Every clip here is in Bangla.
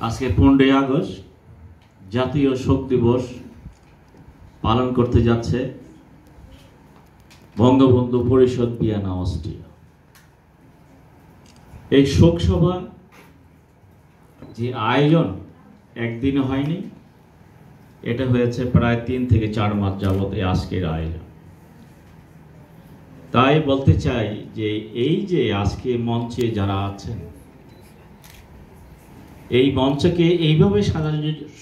আজকে 15 আগস্ট জাতীয় শোক দিবস পালন করতে যাচ্ছে বঙ্গবন্ধু পরিষদ ভিয়েনা অস্ট্রিয়া। এই শোক সভা যে আয়োজন একদিনে হয়নি, এটা হয়েছে প্রায় 3 থেকে 4 মাস যাবত এই আজকের আয়োজন। তাই বলতে চাই যে এই যে আজকে মঞ্চে যারা আছেন, এই মঞ্চকে এইভাবে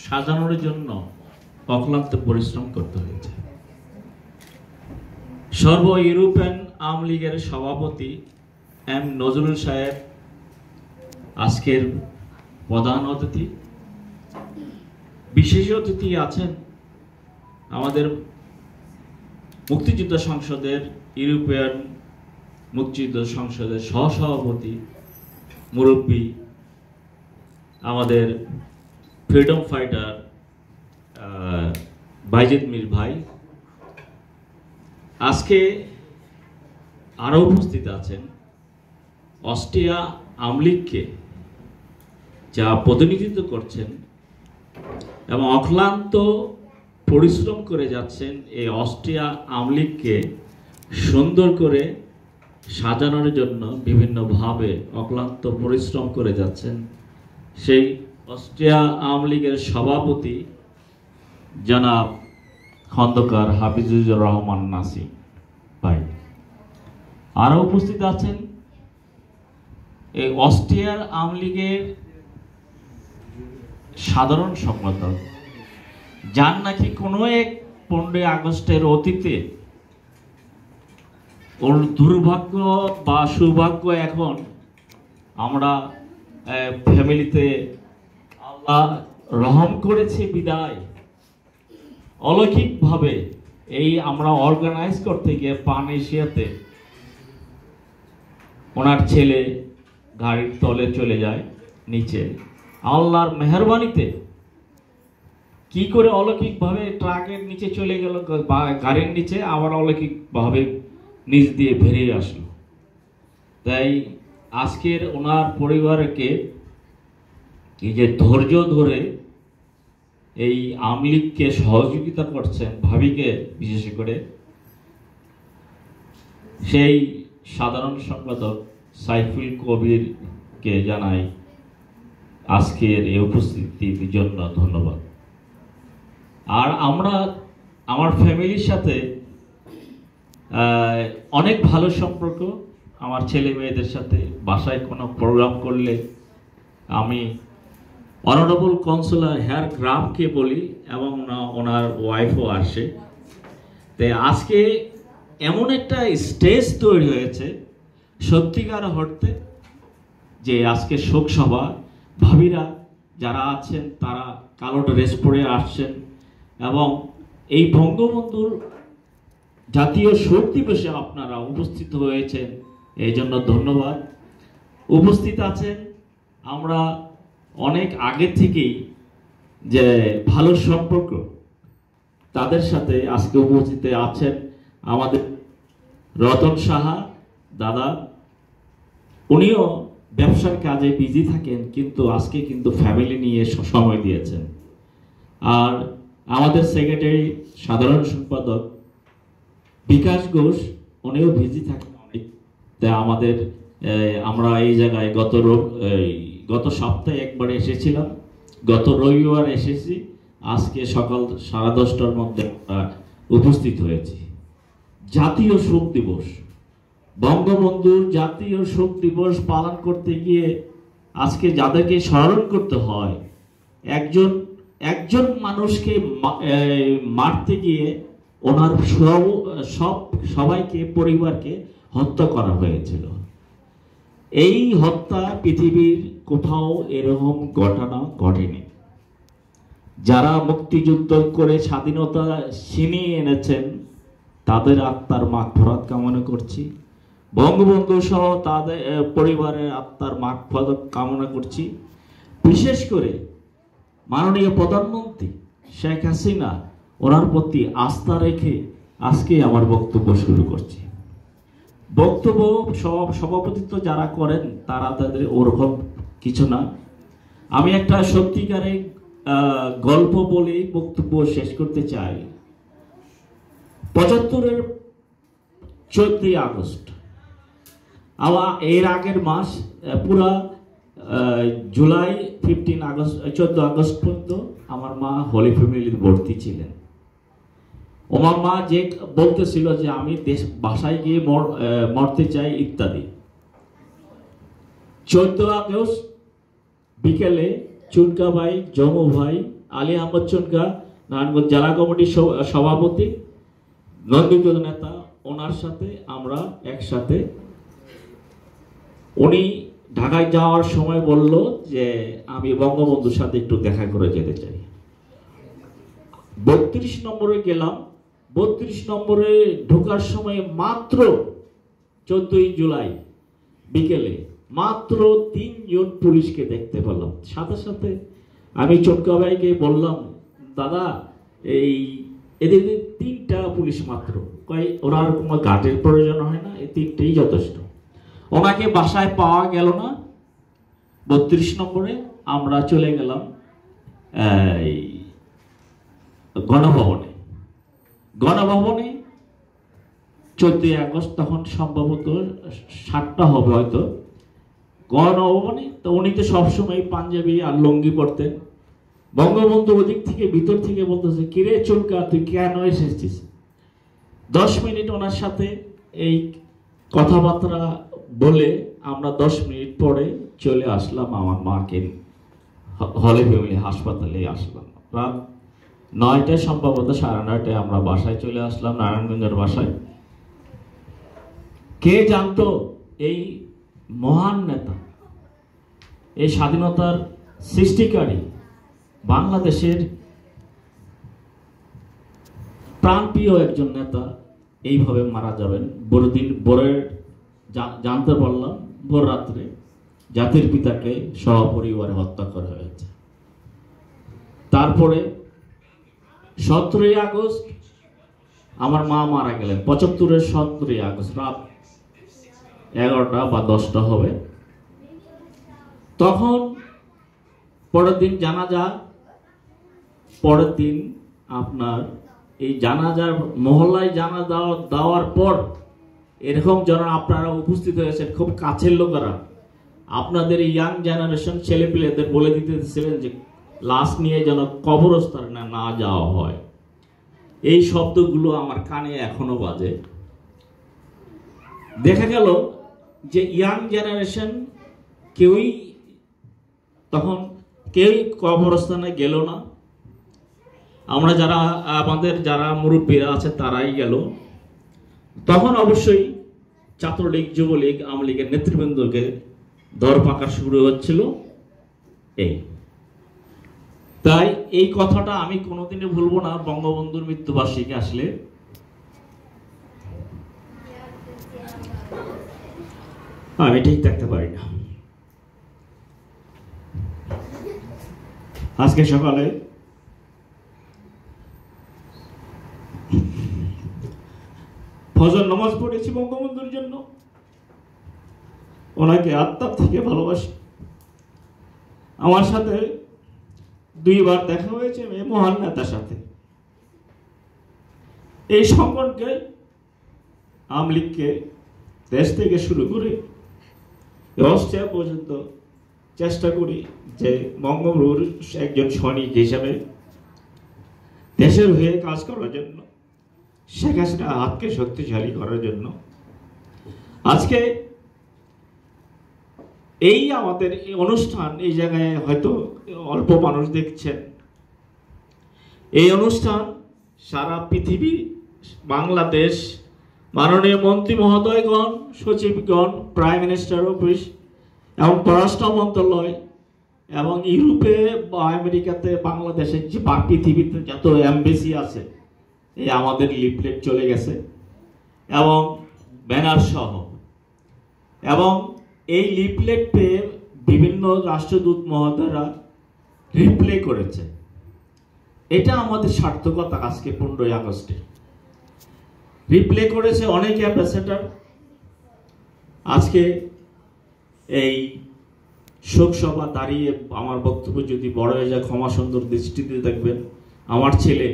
সাজানোর জন্য অক্লান্ত পরিশ্রম করতে হয়েছে। সর্ব ইউরোপিয়ান আওয়ামী লীগের সভাপতি এম নজরুল সাহেব আজকের প্রধান অতিথি। বিশেষ অতিথি আছেন আমাদের মুক্তিযুদ্ধ সংসদের ইউরোপিয়ান মুক্তিযুদ্ধ সংসদের সহসভাপতি মুরব্বী আমাদের ফ্রিডম ফাইটার বাইজিদ মির ভাই। আজকে আরো উপস্থিত আছেন অস্ট্রিয়া আওয়ামী লীগকে যা প্রতিনিধিত্ব করছেন এবং অক্লান্ত পরিশ্রম করে যাচ্ছেন এই অস্ট্রিয়া আওয়ামী লীগকে সুন্দর করে সাজানোর জন্য বিভিন্নভাবে অক্লান্ত পরিশ্রম করে যাচ্ছেন সেই অস্ট্রিয়া আওয়ামী লীগের সভাপতি জনাব খন্দকার হাফিজুর রহমান নাসিম ভাই। আরও উপস্থিত আছেন এই অস্ট্রিয়ার আওয়ামী লীগের সাধারণ সম্পাদক, যার নাকি কোনো এক 15 আগস্টের অতীতে ওর দুর্ভাগ্য বা সৌভাগ্য এখন আমরা ফ্যামিলিতে আল্লাহ রহম করেছে বিদায় অলৌকিকভাবে এই আমরা অর্গানাইজ করতে গিয়ে পানেশিয়াতে ওনার ছেলে গাড়ির তলে চলে যায় নিচে। আল্লাহর মেহরবানিতে কি করে অলৌকিকভাবে ট্রাকের নিচে চলে গেল, গাড়ির নিচে আবার অলৌকিকভাবে নিচ দিয়ে বেরিয়ে আসলো। তাই আজকের ওনার পরিবারকে এই যে ধৈর্য ধরে এই আওয়ামী লীগকে সহযোগিতা করছেন ভাবিকে বিশেষ করে, সেই সাধারণ সম্পাদক সাইফুল কবিরকে জানাই আজকের এই উপস্থিতির জন্য ধন্যবাদ। আর আমরা আমার ফ্যামিলির সাথে অনেক ভালো সম্পর্ক। আমার ছেলে মেয়েদের সাথে বাসায় কোনো প্রোগ্রাম করলে আমি অনারেবল কাউন্সিলর হেয়ার গ্রামকে বলি এবং ওনার ওয়াইফও আসে। তাই আজকে এমন একটা স্টেজ তৈরি হয়েছে সত্যিকার অর্থে যে আজকে শোক সভা ভাবিরা যারা আছেন তারা কালো ড্রেস পরে আসছেন এবং এই বঙ্গবন্ধুর জাতীয় শোক দিবসে আপনারা উপস্থিত হয়েছেন, এই জন্য ধন্যবাদ। উপস্থিত আছেন আমরা অনেক আগে থেকেই যে ভালো সম্পর্ক, তাদের সাথে আজকে উপস্থিত আছেন আমাদের রতন সাহা দাদা। উনিও ব্যবসার কাজে বিজি থাকেন, কিন্তু আজকে কিন্তু ফ্যামিলি নিয়ে সময় দিয়েছেন। আর আমাদের সেক্রেটারি সাধারণ সম্পাদক বিকাশ ঘোষ, উনিও বিজি থাকেন অনেক। তাই আমাদের আমরা এই জায়গায় গত সপ্তাহে একবার এসেছিলাম, গত রবিবার এসেছি, আজকে সকাল 10:30টার মধ্যে উপস্থিত হয়েছি। জাতীয় শোক দিবস, বঙ্গবন্ধুর জাতীয় শোক দিবস পালন করতে গিয়ে আজকে যাদেরকে স্মরণ করতে হয়, একজন মানুষকে মারতে গিয়ে ওনার সবাইকে পরিবারকে হত্যা করা হয়েছিল। এই হত্যা পৃথিবীর কোথাও এরকম ঘটনা ঘটেনি। যারা মুক্তিযুদ্ধ করে স্বাধীনতা ছিনিয়ে এনেছেন তাদের আত্মার মাগফিরাত কামনা করছি। বঙ্গবন্ধু সহ তাদের পরিবারের আত্মার মাগফিরাত কামনা করছি। বিশেষ করে মাননীয় প্রধানমন্ত্রী শেখ হাসিনা, ওনার প্রতি আস্থা রেখে আজকে আমার বক্তব্য শুরু করছি। বক্তব্য সভাপতিত্ব যারা করেন তারা তাদের ওরকম কিছু না, আমি একটা সত্যিকারের গল্প বলে বক্তব্য শেষ করতে চাই। 75-এর 14ই আগস্ট, আমার এর আগের মাস পুরা জুলাই 15 আগস্ট 14 আগস্ট পর্যন্ত আমার মা হোলি ফ্যামিলির ভর্তি ছিলেন। আমার মা যে বলতেছিল যে আমি বাসায় গিয়ে মরতে চাই ইত্যাদি। 14 আগস্ট বিকেলে চুনকা ভাই, জমু ভাই, আলী আহমদ চুনকা, নারায়ণগঞ্জ জেলা কমিটির সভাপতি, নন্দিত নেতা, ওনার সাথে আমরা একসাথে, উনি ঢাকায় যাওয়ার সময় বলল যে আমি বঙ্গবন্ধুর সাথে একটু দেখা করে যেতে চাই। 32 নম্বরে গেলাম। 32 নম্বরে ঢোকার সময় মাত্র 14ই জুলাই বিকেলে মাত্র 3 জন পুলিশকে দেখতে পেলাম। সাথে সাথে আমি চটকা ভাইকে বললাম, দাদা এদের 3টা পুলিশ মাত্র, ওনার কোনো গার্ডের প্রয়োজন হয় না, এই 3টেই যথেষ্ট। ওনাকে বাসায় পাওয়া গেল না। 32 নম্বরে আমরা চলে গেলাম গণভবনে। 14ই আগস্ট, তখন সম্ভবত 7টা হবে হয়তো। গণভবনে তো উনি তো সবসময় পাঞ্জাবি আর লুঙ্গি পরতেন। বঙ্গবন্ধু ওদিক থেকে ভিতর থেকে বলতেছে, কিরে চুলকা তুই কেন এসেছিস? 10 মিনিট ওনার সাথে এই কথাবার্তা বলে আমরা 10 মিনিট পরে চলে আসলাম আমার মাকে হলি ফ্যামিলি হাসপাতালে আসলাম। রাত 9টায় সম্ভবত 9:30টায় আমরা বাসায় চলে আসলাম, নারায়ণগঞ্জের বাসায়। কে জানতো এই মহান নেতা, এই স্বাধীনতার সৃষ্টিকারী, বাংলাদেশের প্রাণপ্রিয় একজন নেতা এইভাবে মারা যাবেন। ভোরের জানতে পারলাম ভোর রাত্রে জাতির পিতাকে সপরিবারে হত্যা করা হয়েছে। তারপরে 17ই আগস্ট আমার মা মারা গেলেন। 75-এর 17ই আগস্ট রাত 11টা বা 10টা হবে। তখন পরের দিন জানাজা, পরের দিন আপনার এই জানাজার মহল্লায় জানাজা দেওয়ার পর এরকম যারা আপনারা উপস্থিত হয়েছেন, খুব কাছের লোকেরা, আপনাদের ইয়াং জেনারেশন ছেলেপিলেদের বলে দিতেছিলেন যে লাশ নিয়ে যেন কবরস্থানে না যাওয়া হয়। এই শব্দগুলো আমার কানে এখনো বাজে। দেখা গেল যে ইয়াং জেনারেশন কেউই কবরস্থানে গেল না। আমরা আমাদের যারা মুরব্বীরা আছে তারাই গেল। তখন অবশ্যই ছাত্রলীগ, যুবলীগ, আওয়ামী লীগের নেতৃবৃন্দকে দরপাকা শুরু হচ্ছিল। তাই এই কথাটা আমি কোনোদিনই ভুলবো না। বঙ্গবন্ধুর মৃত্যুবার্ষিকী আসলে আমি ঠিক থাকতে পারি না। আজকে সকালে ফজর নামাজ পড়েছি বঙ্গবন্ধুর জন্য। ওনাকে আত্মা থেকে ভালোবাসি। আমার সাথে 2বার দেখা হয়েছে মহান নেতার সাথে। এই সংগঠনকে, আওয়ামী লীগকে দেশ থেকে শুরু করে অস্ট্রিয়া পর্যন্ত চেষ্টা করি যে বঙ্গবন্ধুর একজন সৈনিক হিসাবে দেশের হয়ে কাজ করার জন্য, শেখ হাসিনা হাতকে শক্তিশালী করার জন্য। আজকে এই আমাদের এই অনুষ্ঠান, এই জায়গায় হয়তো অল্প মানুষ দেখছেন। এই অনুষ্ঠান সারা পৃথিবী, বাংলাদেশ, মাননীয় মন্ত্রী মহোদয়গণ, সচিবগণ, প্রাইম মিনিস্টার অফিস এবং পররাষ্ট্র মন্ত্রণালয় এবং ইউরোপে বা আমেরিকাতে, বাংলাদেশের যে পৃথিবীতে যত এমবেসি আছে, এই আমাদের লিফলেট চলে গেছে এবং ব্যানার সহ। এবং এই লিফলেট পেয়ে বিভিন্ন রাষ্ট্রদূত মহোদয়রা রিপ্লে করেছে। এটা আমাদের সার্থকতা। আজকে 15ই আগস্টে রিপ্লে করেছে অনেক অ্যাম্বাসেডর। আজকে এই শোক সভা দাঁড়িয়ে আমার বক্তব্য যদি বড় হয়ে যায় ক্ষমা সুন্দর দৃষ্টিতে দেখবেন। আমার ছেলে,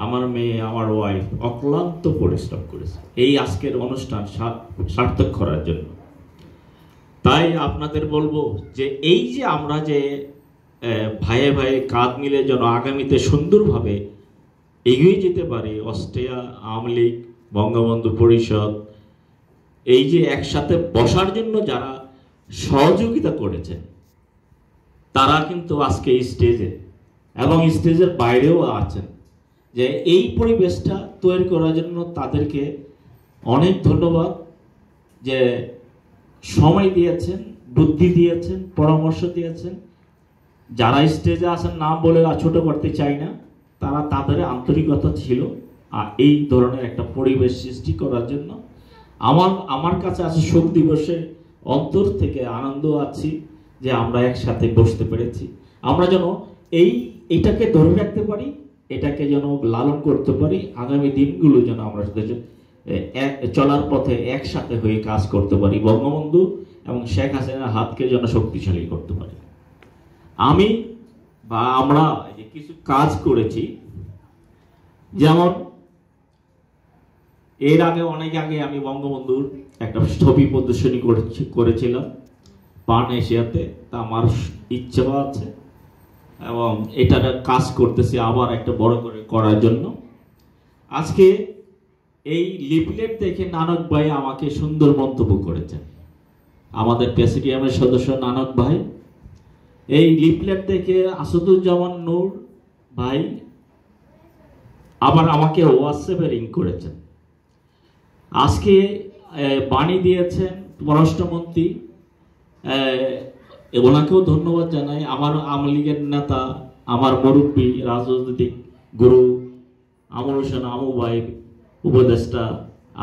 আমার মেয়ে, আমার ওয়াইফ অক্লান্ত পরিশ্রম করেছে এই আজকের অনুষ্ঠান সার্থক করার জন্য। তাই আপনাদের বলবো যে এই যে আমরা যে ভাইয়ে ভাইয়ে কাঁধ মিলে যেন আগামীতে সুন্দরভাবে এগিয়ে যেতে পারি, অস্ট্রিয়া আওয়ামী লীগ, বঙ্গবন্ধু পরিষদ, এই যে একসাথে বসার জন্য যারা সহযোগিতা করেছেন তারা কিন্তু আজকে স্টেজে এবং স্টেজের বাইরেও আছেন, যে এই পরিবেশটা তৈরি করার জন্য তাদেরকে অনেক ধন্যবাদ। যে সময় দিয়েছেন, বুদ্ধি দিয়েছেন, পরামর্শ দিয়েছেন। যারা স্টেজে আছেন নাম বলে ছোট করতে চাই না, তারা তাদের আন্তরিকতা ছিল আর এই ধরনের একটা পরিবেশ সৃষ্টি করার জন্য। আমার কাছে আছে শোক দিবসে অন্তর থেকে আনন্দ আছি যে আমরা একসাথে বসতে পেরেছি। আমরা যেন এইটাকে ধরে রাখতে পারি, এটাকে যেন লালন করতে পারি, আগামী দিনগুলো যেন আমরা চলার পথে একসাথে হয়ে কাজ করতে পারি, বঙ্গবন্ধু এবং শেখ হাসিনার হাতকে যেন শক্তিশালী করতে পারি। আমি বা আমরা কিছু কাজ করেছি, যেমন এর আগে অনেক আগে আমি বঙ্গবন্ধুর একটা ছবি প্রদর্শনী করেছিলাম পান এশিয়াতে। তা আমার ইচ্ছা আছে এবং এটার কাজ করতেছি আবার একটা বড় করে করার জন্য। আজকে এই লিফলেট দেখে নানক ভাই আমাকে সুন্দর মন্তব্য করেছেন, আমাদের প্রেসিডিয়ামের সদস্য নানক ভাই। এই লিফলেট দেখে আসাদুজ্জামান নূর ভাই আবার আমাকে হোয়াটসঅ্যাপে রিং করেছেন। আজকে বাণী দিয়েছেন পররাষ্ট্রমন্ত্রী, ওনাকেও ধন্যবাদ জানাই। আমার আওয়ামী লীগের নেতা, আমার মুরব্বী, রাজনৈতিক গুরু আমর হোসেন আমু ভাই উপদেষ্টা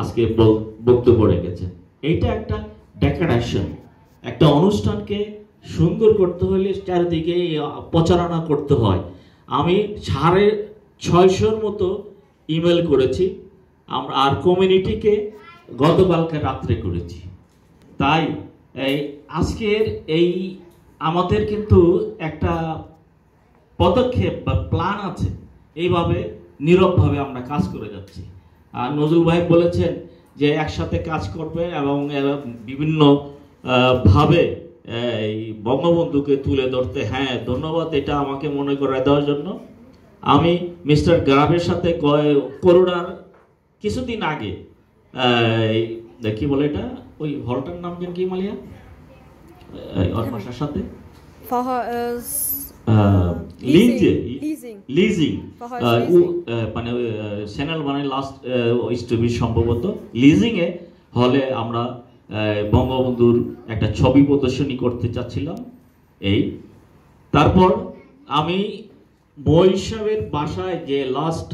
আজকে বক্তব্য রেখেছেন। এইটা একটা ডেকোরেশন, একটা অনুষ্ঠানকে সুন্দর করতে হলে চারিদিকে প্রচারণা করতে হয়। আমি 650-র মতো ইমেল করেছি আমরা, আর কমিউনিটিকে গতকালকে রাত্রে করেছি। তাই আজকের এই আমাদের কিন্তু একটা পদক্ষেপ বা প্ল্যান আছে, এইভাবে নীরবভাবে আমরা কাজ করে যাচ্ছি। আর নজরুল ভাই বলেছেন যে একসাথে কাজ করবে এবং বিভিন্ন ভাবে এই বঙ্গবন্ধুকে তুলে ধরতে। হ্যাঁ, ধন্যবাদ এটা আমাকে মনে করে দেওয়ার জন্য। আমি মিস্টার গ্রাফের সাথে করোনার কিছুদিন আগে কি বলে এটা, ওই হলটার নাম যেন কি মালিয়া ওর ভাষার সাথে লিজিং মানে চ্যানেল মানে লাস্ট স্টবি সম্ভবত লিজিং এ হলে আমরা বঙ্গবন্ধুর একটা ছবি প্রদর্শনী করতে চাচ্ছিলাম। তারপর আমি বৈশাখের বাসায় যে লাস্ট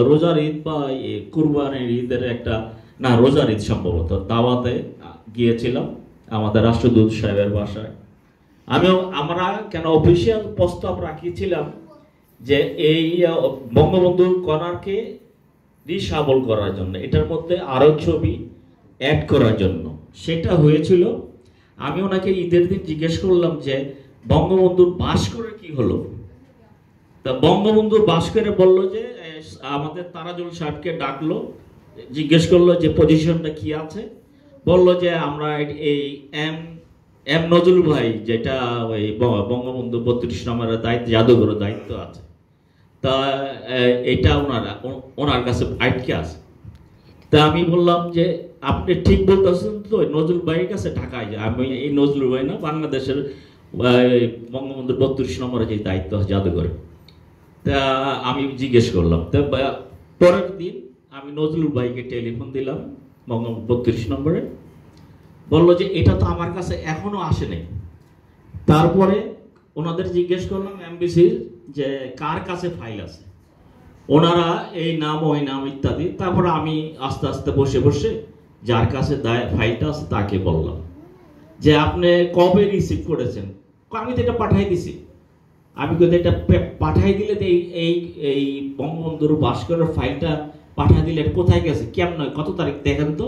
রোজার ঈদ বা কুরবানির ঈদের একটা না রোজার ঈদ সম্ভবত দাওয়াতে গিয়েছিলাম আমাদের রাষ্ট্রদূত সাহেবের বাসায়। আমরা কেন অফিসিয়াল প্রস্তাব রাখিয়েছিলাম যে এই বঙ্গবন্ধুর কর্নারকে রিসাবল করার জন্য, এটার মধ্যে আরো ছবি অ্যাড করার জন্য। সেটা হয়েছিল। আমি ওনাকে ঈদের দিন জিজ্ঞেস করলাম যে বঙ্গবন্ধুর ভাস্করের কি হলো। তা বঙ্গবন্ধুর ভাস্করে বললো যে আমাদের তারাজুল সাহেবকে ডাকলো, জিজ্ঞেস করলো যে পজিশনটা কি আছে। বললো যে আমরা এই এম নজরুল ভাই, যেটা ওই বঙ্গবন্ধু 32 নম্বরের দায়িত্ব, জাদুঘরের দায়িত্ব আছে, তা এটা ওনার কাছে আটকে আছে। তা আমি বললাম যে আপনি ঠিক বলতেছেন তো, নজরুল ভাইয়ের কাছে ঢাকায় যায়। আমি এই নজরুল ভাই না, বাংলাদেশের বঙ্গবন্ধুর 32 নম্বরে যে দায়িত্ব জাদুঘরে। তা আমি জিজ্ঞেস করলাম। তা পরের দিন আমি নজরুল ভাইকে টেলিফোন দিলাম বঙ্গবন্ধু 32 নম্বরে। বললো যে এটা তো আমার কাছে এখনো আসেনি। তারপরে ওনাদের জিজ্ঞেস করলাম এমবিসির যে কার কাছে ফাইল আছে, ওনারা এই নাম ওই নাম ইত্যাদি। তারপরে আমি আস্তে আস্তে বসে বসে যার কাছে ফাইলটা আছে তাকে বললাম যে আপনি কবে রিসিভ করেছেন। আমি তো এটা পাঠাই দিছি। আমি কিন্তু এটা পাঠাই দিলে এই বঙ্গবন্ধুর ভাস্করের ফাইলটা পাঠাই দিলে কোথায় গেছে, কেমন, কত তারিখ দেখেন তো।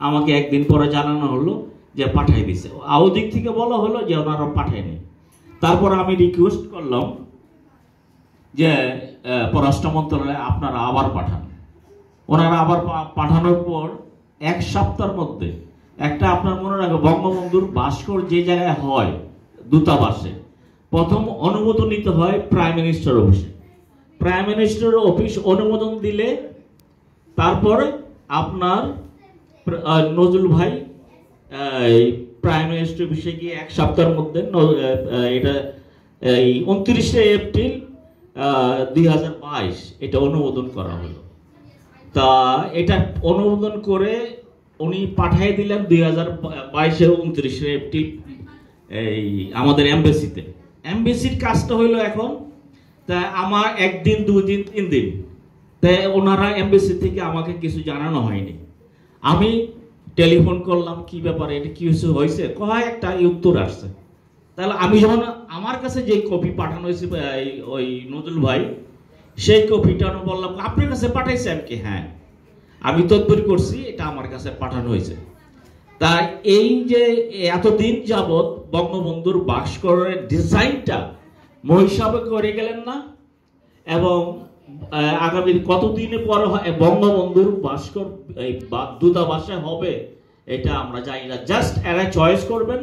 আমাকে একদিন পরে জানানো হলো যে পাঠাই দিছে, ওদিক থেকে বলা হলো যে ওনারা পাঠায়নি। তারপর আমি রিকোয়েস্ট করলাম যে পররাষ্ট্র মন্ত্রণালয়ে আপনারা আবার পাঠান। ওনারা আবার পাঠানোর পর 1 সপ্তাহের মধ্যে একটা, আপনার মনে রাখবে, বঙ্গবন্ধুর ভাস্কর যে জায়গায় হয় দূতাবাসে, প্রথম অনুমোদন নিতে হয় প্রাইম মিনিস্টার অফিসে। প্রাইম মিনিস্টার অফিস অনুমোদন দিলে তারপরে আপনার নজরুল ভাই প্রাইম মিনিস্টার অফিসে গিয়ে 1 সপ্তাহের মধ্যে, এটা এই 29শে এপ্রিল 2022 এটা অনুমোদন করা হলো। তা এটা অনুমোদন করে উনি পাঠিয়ে দিলেন 2022-এর 29শে এপ্রিল এই আমাদের এমবেসিতে। এমবেসির কাজটা হইলো এখন, তা আমার 1 দিন 2 দিন 3 দিন, তাই ওনারা এমবেসি থেকে আমাকে কিছু জানানো হয়নি। আমি টেলিফোন করলাম, কি ব্যাপারে, এটা কি হয়েছে, কয় একটা উত্তর আসছে। তাহলে আমি যখন আমার কাছে যে কপি পাঠানো হয়েছে ওই নজরুল ভাই, সেই কপিটা বললাম আপনার কাছে পাঠাইছেন কি? হ্যাঁ, আমি তদবির করছি, এটা আমার কাছে পাঠানো হয়েছে। তাই এই যে এতদিন যাবৎ বঙ্গবন্ধুর ভাস্করের ডিজাইনটা মহিসাবে করে গেলেন না, এবং আগামী কতদিনে পরে বঙ্গবন্ধুর ভাস্কর এই দূতাবাসে হবে এটা আমরা জানি না। জাস্ট এরা চয়েস করবেন,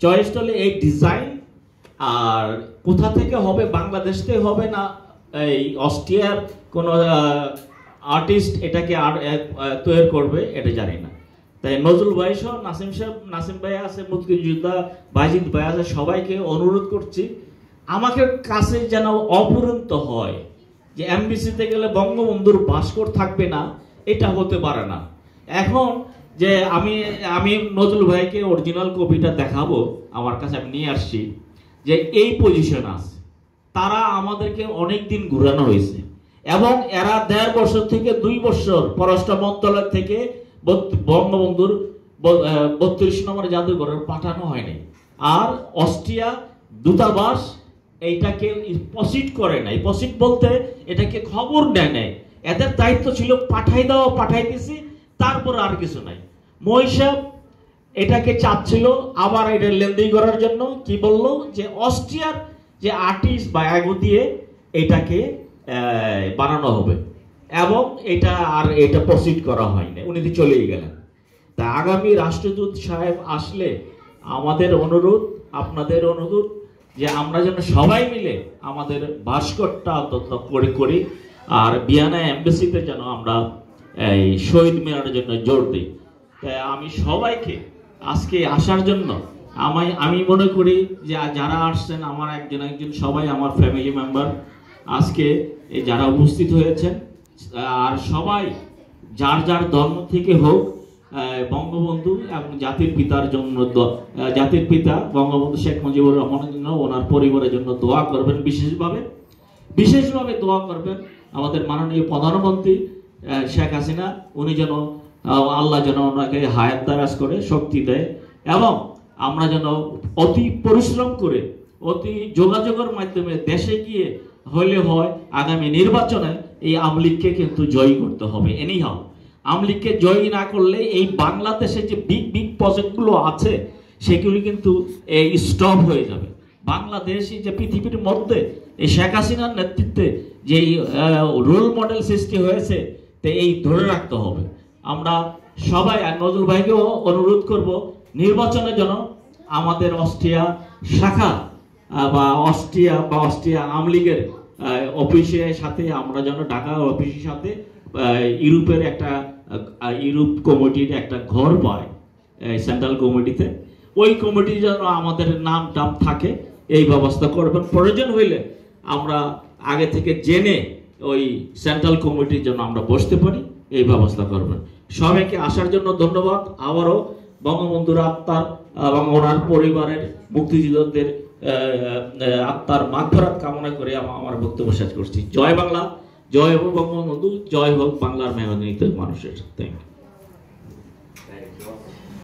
চয়েস হলে এই ডিজাইন আর কোথা থেকে হবে, বাংলাদেশ থেকে হবে না এই অস্ট্রিয়ার কোনো আর্টিস্ট এটাকে তৈরি করবে, এটা জানি না। তাই নজরুল ভাই সহ নাসিম ভাই আছে, মুক্তিযোদ্ধা বাজিদ ভাই আছে, সবাইকে অনুরোধ করছি আমাকে কাছে যেন অপূরন্ত হয় যে এমবিসিতে গেলে বঙ্গবন্ধুর ভাস্কর থাকবে না, এটা হতে পারে না। এখন যে আমি নজরুল ভাইকে অরিজিনাল কপিটা দেখাবো, আমার কাছে আমি নিয়ে আসছি, যে এই পজিশন আছে, তারা আমাদেরকে অনেক দিন ঘুরানো হয়েছে, এবং এরা 1.5 বছর থেকে 2 বছর পররাষ্ট্র মন্ত্রণালয় থেকে বঙ্গবন্ধুর 32 নম্বর জাদুঘরে পাঠানো হয়নি। আর অস্ট্রিয়া দূতাবাস এইটাকে প্রসিড করে নাই, প্রসিড বলতে এটাকে খবর নেয় নাই। এদের দায়িত্ব ছিল পাঠাই দেওয়া, পাঠাই দিছি, তারপর আর কিছু নাই। মহিষাব এটাকে চাচ্ছিল আবার এটা লেনদেন করার জন্য, কি বললো যে অস্ট্রিয়ার যে আর্টিস্ট বা এগো দিয়ে এটাকে বানানো হবে, এবং এটা প্রসিড করা হয়নি, উনি তো চলেই গেলেন। তা আগামী রাষ্ট্রদূত সাহেব আসলে আমাদের অনুরোধ, আপনাদের অনুরোধ, যে আমরা যেন সবাই মিলে আমাদের ভাস্করটা অন্তত করি, আর ভিয়েনা এমবেসিতে যেন আমরা এই শহীদ মিনারের জন্য জোর দিই। তাই আমি সবাইকে আজকে আসার জন্য, আমি মনে করি যে যারা আসছেন আমার একজন সবাই আমার ফ্যামিলি মেম্বার, আজকে যারা উপস্থিত হয়েছেন, আর সবাই যার যার ধর্ম থেকে হোক, বঙ্গবন্ধু এবং জাতির পিতার জন্য, জাতির পিতা বঙ্গবন্ধু শেখ মুজিবুর রহমানের জন্য, ওনার পরিবারের জন্য দোয়া করবেন, বিশেষভাবে দোয়া করবেন। আমাদের মাননীয় প্রধানমন্ত্রী শেখ হাসিনা, উনি যেন আল্লাহ যেন ওনাকে হায়াত দারাজ করে শক্তি দেয়, এবং আমরা যেন অতি পরিশ্রম করে, অতি যোগাযোগের মাধ্যমে দেশে গিয়ে হলে হয় আগামী নির্বাচনে এই আওয়ামী লীগকে কিন্তু জয়ী করতে হবে। এনিহাও আওয়ামী লীগকে জয়ী না করলে এই বাংলাদেশে যে বিগ প্রজেক্টগুলো আছে সেগুলি কিন্তু এই স্টপ হয়ে যাবে। বাংলাদেশ যে পৃথিবীর মধ্যে এই শেখ হাসিনার নেতৃত্বে যে রোল মডেল সৃষ্টি হয়েছে, তো এই ধরে রাখতে হবে। আমরা সবাই, আর নজরুল ভাইকেও অনুরোধ করব, নির্বাচনের জন্য আমাদের অস্ট্রিয়া শাখা বা অস্ট্রিয়া আওয়ামী লীগের অফিসের সাথে আমরা যেন, ঢাকা অফিসের সাথে ইউরোপের ইউরোপ কমিটির একটা ঘর পায় সেন্ট্রাল কমিটিতে, ওই কমিটি যেন আমাদের নাম থাকে, এই ব্যবস্থা করবেন। প্রয়োজন হইলে আমরা আগে থেকে জেনে ওই সেন্ট্রাল কমিটির জন্য আমরা বসতে পারি, এই ব্যবস্থা করবেন। সবাইকে আসার জন্য ধন্যবাদ। আবারও বঙ্গবন্ধুর আত্মার এবং ওনার পরিবারের মুক্তিযোদ্ধাদের আত্মার মাগফিরাত কামনা করে আমার বক্তব্য শেষ করছি। জয় বাংলা, জয় হোক বঙ্গবন্ধু, জয় হোক বাংলার মেহনতি মানুষের। Thank you.